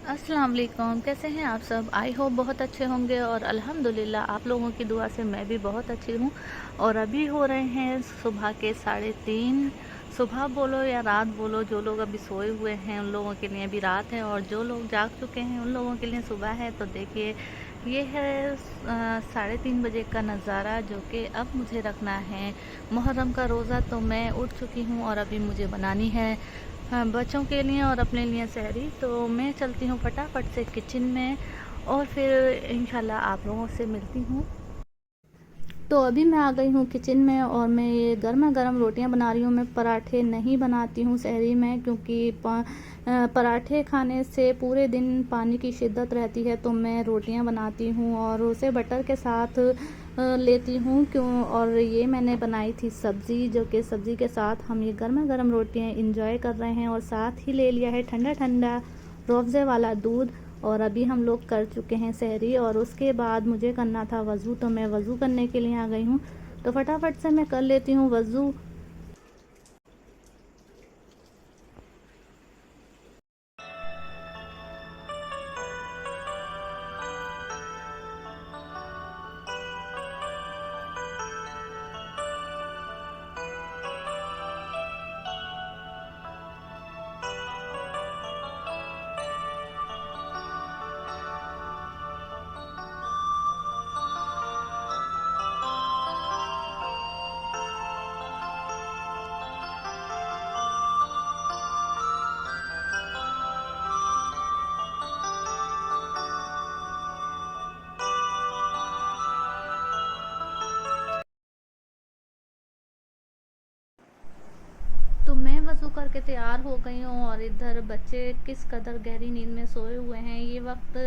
अस्सलाम वालेकुम। कैसे हैं आप सब? आई होप बहुत अच्छे होंगे और अल्हम्दुलिल्लाह आप लोगों की दुआ से मैं भी बहुत अच्छी हूँ। और अभी हो रहे हैं सुबह के 3:30। सुबह बोलो या रात बोलो, जो लोग अभी सोए हुए हैं उन लोगों के लिए अभी रात है, और जो लोग जाग चुके हैं उन लोगों के लिए सुबह है। तो देखिए, ये है 3:30 बजे का नज़ारा, जो कि अब मुझे रखना है मुहर्रम का रोज़ा। तो मैं उठ चुकी हूँ और अभी मुझे बनानी है बच्चों के लिए और अपने लिए सहरी। तो मैं चलती हूँ फटाफट से किचन में, और फिर इंशाल्लाह आप लोगों से मिलती हूँ। तो अभी मैं आ गई हूँ किचन में, और मैं ये गर्मा गर्म रोटियां बना रही हूँ। मैं पराठे नहीं बनाती हूँ सहरी में, क्योंकि पराठे खाने से पूरे दिन पानी की शिद्दत रहती है। तो मैं रोटियां बनाती हूँ और उसे बटर के साथ लेती हूँ। क्यों? और ये मैंने बनाई थी सब्ज़ी, जो कि सब्ज़ी के साथ हम ये गर्मा गर्म रोटियां इंजॉय कर रहे हैं। और साथ ही ले लिया है ठंडा ठंडा रूअफ़ज़े वाला दूध। और अभी हम लोग कर चुके हैं सहरी, और उसके बाद मुझे करना था वज़ू। तो मैं वज़ू करने के लिए आ गई हूँ। तो फटाफट से मैं कर लेती हूँ वज़ू। तो मैं वज़ू करके तैयार हो गई हूँ, और इधर बच्चे किस कदर गहरी नींद में सोए हुए हैं। ये वक्त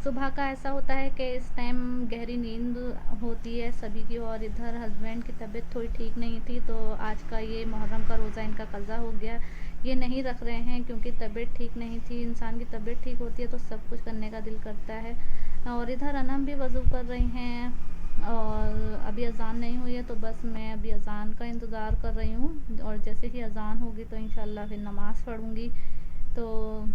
सुबह का ऐसा होता है कि इस टाइम गहरी नींद होती है सभी की। और इधर हस्बैंड की तबीयत थोड़ी ठीक नहीं थी, तो आज का ये मुहर्रम का रोज़ा इनका क़ज़ा हो गया। ये नहीं रख रहे हैं क्योंकि तबीयत ठीक नहीं थी। इंसान की तबीयत ठीक होती है तो सब कुछ करने का दिल करता है। और इधर अनम भी वज़ू कर रही हैं, और अभी अज़ान नहीं हुई है, तो बस मैं अभी अज़ान का इंतज़ार कर रही हूँ। और जैसे ही अज़ान होगी तो इंशाल्लाह फिर नमाज़ पढ़ूँगी। तो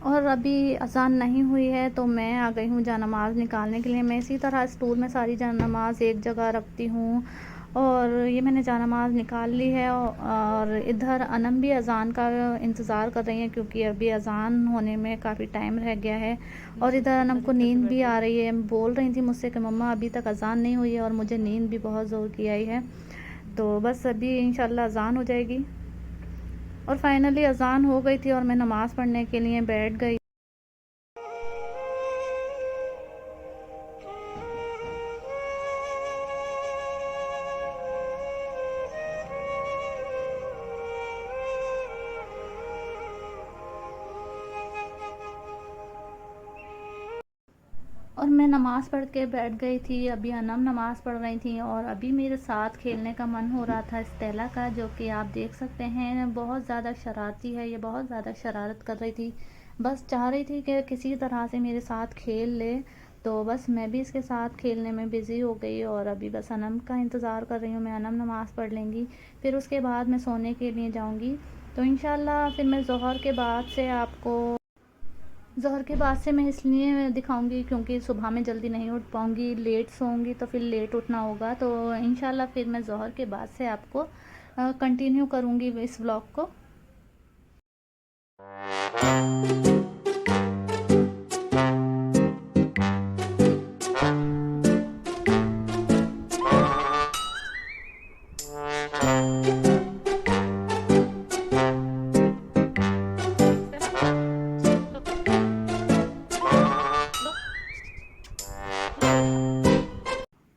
और अभी अज़ान नहीं हुई है, तो मैं आ गई हूँ जानमाज़ निकालने के लिए। मैं इसी तरह स्टूल में सारी जानमाज़ एक जगह रखती हूँ, और ये मैंने जानमाज़ निकाल ली है। और इधर अनम भी अज़ान का इंतज़ार कर रही हैं, क्योंकि अभी अज़ान होने में काफ़ी टाइम रह गया है। और इधर अनम को नींद भी आ रही है। बोल रही थी मुझसे कि मम्मा अभी तक अज़ान नहीं हुई है, और मुझे नींद भी बहुत ज़ोर की आई है। तो बस अभी इंशाल्लाह अज़ान हो जाएगी। और फाइनली अज़ान हो गई थी और मैं नमाज़ पढ़ने के लिए बैठ गई। और मैं नमाज़ पढ़ के बैठ गई थी। अभी अनम नमाज़ पढ़ रही थी, और अभी मेरे साथ खेलने का मन हो रहा था स्टेला का, जो कि आप देख सकते हैं बहुत ज़्यादा शरारती है। ये बहुत ज़्यादा शरारत कर रही थी, बस चाह रही थी कि किसी तरह से मेरे साथ खेल ले। तो बस मैं भी इसके साथ खेलने में बिज़ी हो गई, और अभी बस अनम का इंतज़ार कर रही हूँ। मैं अनम नमाज़ पढ़ लेंगी, फिर उसके बाद मैं सोने के लिए जाऊँगी। तो इंशाल्लाह फिर मैं ज़ोहर के बाद से आपको ज़ोहर के बाद से मैं इसलिए दिखाऊंगी क्योंकि सुबह में जल्दी नहीं उठ पाऊंगी, लेट सोऊंगी तो फिर लेट उठना होगा। तो इंशाल्लाह फिर मैं ज़ोहर के बाद से आपको कंटिन्यू करूंगी इस व्लॉग को।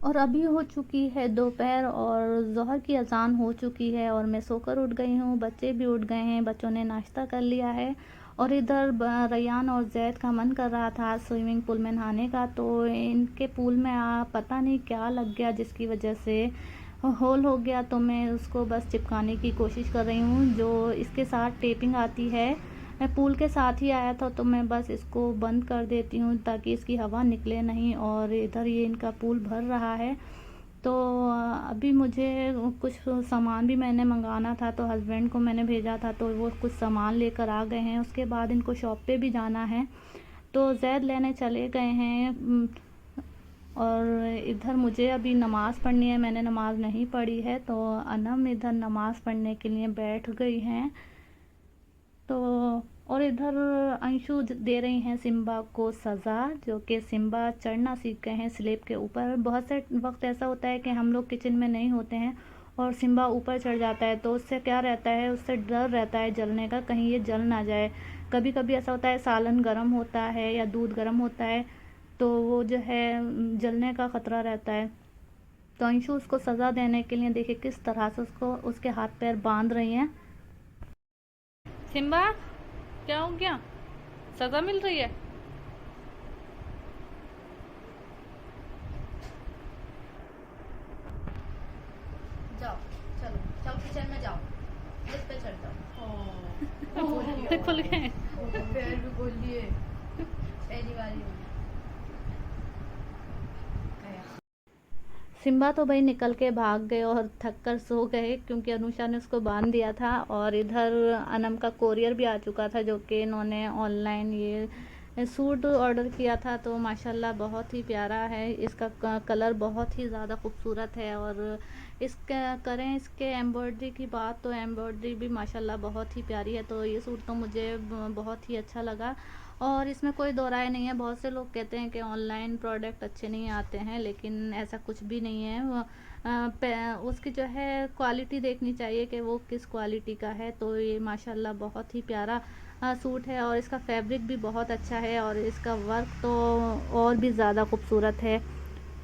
और अभी हो चुकी है दोपहर, और ज़ोहर की अज़ान हो चुकी है, और मैं सोकर उठ गई हूँ। बच्चे भी उठ गए हैं, बच्चों ने नाश्ता कर लिया है। और इधर रयान और जैद का मन कर रहा था स्विमिंग पूल में नहाने का। तो इनके पूल में पता नहीं क्या लग गया, जिसकी वजह से होल हो गया तो मैं उसको बस चिपकाने की कोशिश कर रही हूँ। जो इसके साथ टेपिंग आती है, मैं पूल के साथ ही आया था तो मैं बस इसको बंद कर देती हूँ ताकि इसकी हवा निकले नहीं। और इधर ये इनका पूल भर रहा है। तो अभी मुझे कुछ सामान भी मैंने मंगाना था, तो हस्बैंड को मैंने भेजा था तो वो कुछ सामान लेकर आ गए हैं। उसके बाद इनको शॉप पे भी जाना है तो ज़ैद लेने चले गए हैं। और इधर मुझे अभी नमाज़ पढ़नी है, मैंने नमाज़ नहीं पढ़ी है तो अनम इधर नमाज़ पढ़ने के लिए बैठ गई हैं। तो और इधर अंशु दे रही हैं सिम्बा को सज़ा, जो कि सिम्बा चढ़ना सीख गए हैं स्लेब के ऊपर। बहुत से वक्त ऐसा होता है कि हम लोग किचन में नहीं होते हैं और सिम्बा ऊपर चढ़ जाता है, तो उससे क्या रहता है, उससे डर रहता है जलने का, कहीं ये जल ना जाए। कभी कभी ऐसा होता है सालन गर्म होता है या दूध गर्म होता है तो वो जो है जलने का ख़तरा रहता है। तो अंशु उसको सज़ा देने के लिए देखिए किस तरह से उसको उसके हाथ पैर बांध रही हैं। सिम्बा क्या हो गया, सज़ा मिल रही है? जाओ, चलो जाओ किचन में जाओ, लिफ्ट पे चढ़ जाओ। खुल गए। पैर भी खोल लिए, पहली बारी हुई। सिम्बा तो भाई निकल के भाग गए और थक कर सो गए क्योंकि अनुषा ने उसको बांध दिया था। और इधर अनम का कोरियर भी आ चुका था, जो कि इन्होंने ऑनलाइन ये सूट ऑर्डर किया था। तो माशाल्लाह बहुत ही प्यारा है, इसका कलर बहुत ही ज़्यादा खूबसूरत है। और इसका करें इसके एम्ब्रॉयडरी की बात, तो एम्ब्रॉयडरी भी माशाल्लाह बहुत ही प्यारी है। तो ये सूट तो मुझे बहुत ही अच्छा लगा और इसमें कोई दो राय नहीं है। बहुत से लोग कहते हैं कि ऑनलाइन प्रोडक्ट अच्छे नहीं आते हैं, लेकिन ऐसा कुछ भी नहीं है। उसकी जो है क्वालिटी देखनी चाहिए कि वो किस क्वालिटी का है। तो ये माशाल्लाह बहुत ही प्यारा सूट है और इसका फैब्रिक भी बहुत अच्छा है और इसका वर्क तो और भी ज़्यादा खूबसूरत है।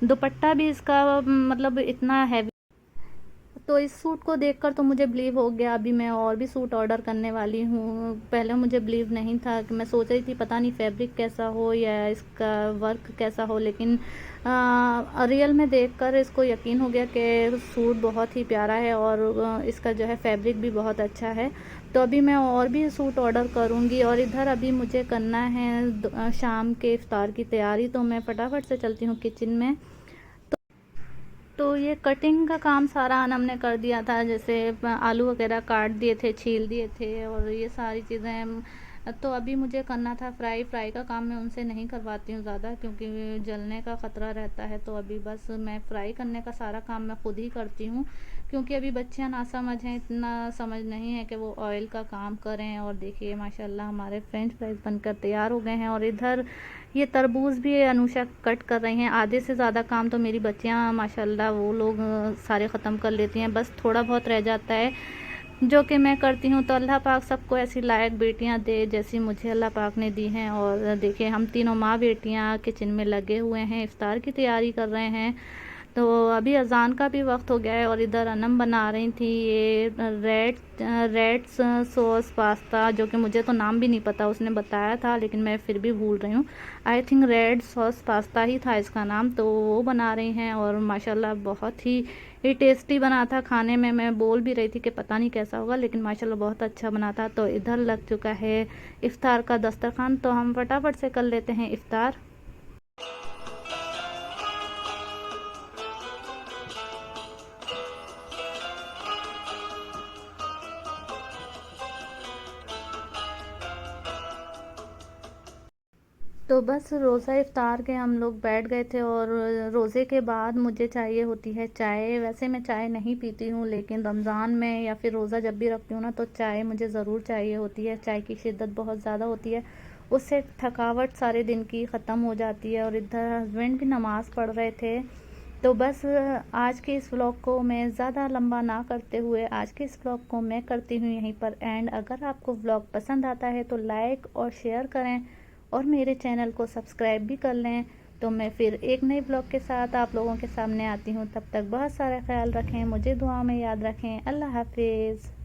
दुपट्टा भी इसका मतलब इतना हैवी। तो इस सूट को देखकर तो मुझे बिलीव हो गया। अभी मैं और भी सूट ऑर्डर करने वाली हूँ। पहले मुझे बिलीव नहीं था, कि मैं सोच रही थी पता नहीं फैब्रिक कैसा हो या इसका वर्क कैसा हो, लेकिन रियल में देखकर इसको यकीन हो गया कि सूट बहुत ही प्यारा है और इसका जो है फैब्रिक भी बहुत अच्छा है। तो अभी मैं और भी सूट ऑर्डर करूँगी। और इधर अभी मुझे करना है शाम के इफ्तार की तैयारी, तो मैं फटाफट से चलती हूँ किचन में। तो ये कटिंग का काम सारा अनम ने कर दिया था, जैसे आलू वगैरह काट दिए थे, छील दिए थे और ये सारी चीज़ें। तो अभी मुझे करना था फ्राई का काम मैं उनसे नहीं करवाती हूँ ज़्यादा, क्योंकि जलने का ख़तरा रहता है। तो अभी बस मैं फ्राई करने का सारा काम मैं खुद ही करती हूँ, क्योंकि अभी बच्चियाँ नासमझ हैं, इतना समझ नहीं है कि वो ऑयल का काम करें। और देखिए माशाल्लाह हमारे फ्रेंच फ्राइज़ बनकर तैयार हो गए हैं। और इधर ये तरबूज भी अनुषा कट कर रही हैं। आधे से ज़्यादा काम तो मेरी बच्चियां माशाल्लाह वो लोग सारे ख़त्म कर लेती हैं, बस थोड़ा बहुत रह जाता है जो कि मैं करती हूँ। तो अल्लाह पाक सबको ऐसी लायक बेटियां दे जैसी मुझे अल्लाह पाक ने दी हैं। और देखिए हम तीनों माँ बेटियां किचन में लगे हुए हैं, इफ्तार की तैयारी कर रहे हैं। तो अभी अज़ान का भी वक्त हो गया है और इधर अनम बना रही थी ये रेड सॉस पास्ता, जो कि मुझे तो नाम भी नहीं पता, उसने बताया था लेकिन मैं फिर भी भूल रही हूँ। I think red sauce pasta ही था इसका नाम। तो वो बना रही हैं और माशाल्लाह बहुत ही टेस्टी बना था खाने में। मैं बोल भी रही थी कि पता नहीं कैसा होगा, लेकिन माशाल्लाह बहुत अच्छा बना था। तो इधर लग चुका है इफ्तार का दस्तरखान, तो हम फटाफट से कर लेते हैं इफ्तार। तो बस रोज़ा इफ्तार के हम लोग बैठ गए थे और रोज़े के बाद मुझे चाहिए होती है चाय। वैसे मैं चाय नहीं पीती हूँ, लेकिन रमज़ान में या फिर रोज़ा जब भी रखती हूँ ना, तो चाय मुझे ज़रूर चाहिए होती है। चाय की शिद्दत बहुत ज़्यादा होती है, उससे थकावट सारे दिन की ख़त्म हो जाती है। और इधर हस्बैंड भी नमाज़ पढ़ रहे थे। तो बस आज के इस व्लॉग को मैं ज़्यादा लंबा ना करते हुए आज के इस व्लॉग को मैं करती हूँ यहीं पर एंड। अगर आपको व्लॉग पसंद आता है तो लाइक और शेयर करें और मेरे चैनल को सब्सक्राइब भी कर लें। तो मैं फिर एक नए ब्लॉग के साथ आप लोगों के सामने आती हूँ। तब तक बहुत सारा ख्याल रखें, मुझे दुआ में याद रखें। अल्लाह हाफिज़।